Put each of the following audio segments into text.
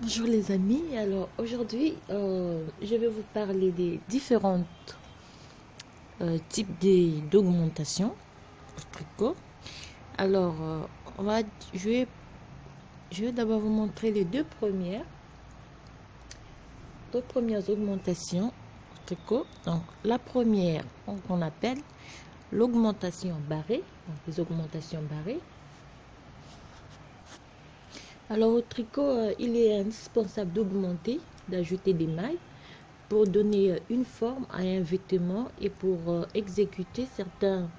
Bonjour les amis, alors aujourd'hui je vais vous parler des différents types d'augmentation au tricot. Alors je vais d'abord vous montrer les deux premières augmentations au tricot. Donc la première qu'on appelle l'augmentation barrée, donc les augmentations barrées. Alors au tricot, il est indispensable d'augmenter, d'ajouter des mailles pour donner une forme à un vêtement et pour exécuter certains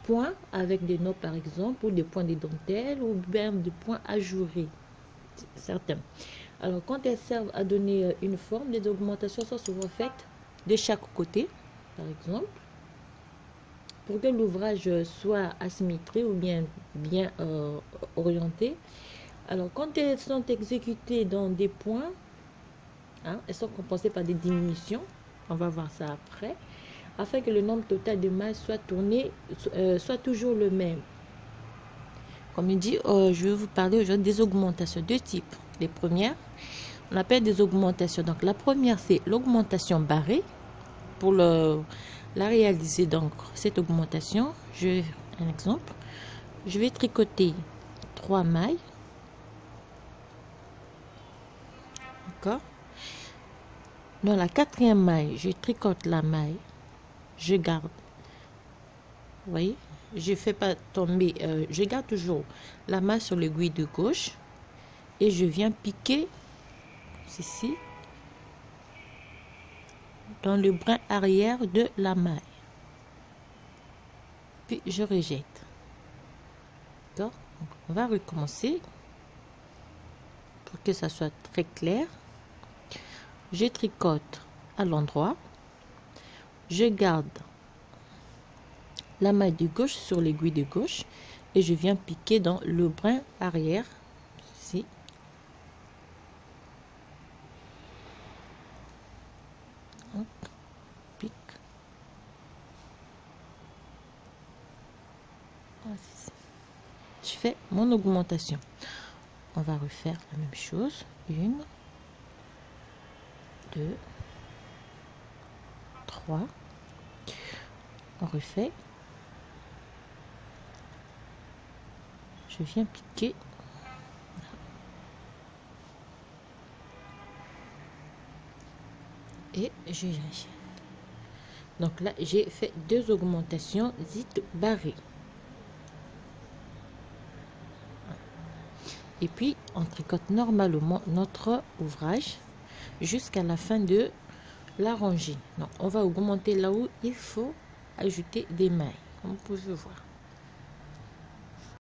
points avec des nœuds par exemple, ou des points de dentelle, ou bien des points ajourés, certains. Alors quand elles servent à donner une forme, les augmentations sont souvent faites de chaque côté, par exemple, pour que l'ouvrage soit asymétrique ou bien orienté. Alors, quand elles sont exécutées dans des points, elles sont compensées par des diminutions. On va voir ça après. Afin que le nombre total de mailles soit toujours le même. Comme il dit, je vais vous parler aujourd'hui des augmentations de type. Les premières, on appelle des augmentations. Donc, la première, c'est l'augmentation barrée. Pour la réaliser, donc, cette augmentation, un exemple. Je vais tricoter 3 mailles. D'accord. Dans la quatrième maille, je tricote la maille, je garde, vous voyez, je fais pas tomber, je garde toujours la maille sur l'aiguille de gauche et je viens piquer ici dans le brin arrière de la maille, puis je rejette. D'accord. On va recommencer pour que ça soit très clair. Je tricote à l'endroit, je garde la maille de gauche sur l'aiguille de gauche et je viens piquer dans le brin arrière ici. Hop, pique. Je fais mon augmentation. On va refaire la même chose. 1, 2, 3. On refait. Je viens piquer. Et je rejette. Donc là, j'ai fait 2 augmentations dites barrées. Et puis, on tricote normalement notre ouvrage jusqu'à la fin de la rangée. Donc, on va augmenter là où il faut ajouter des mailles, comme vous pouvez voir.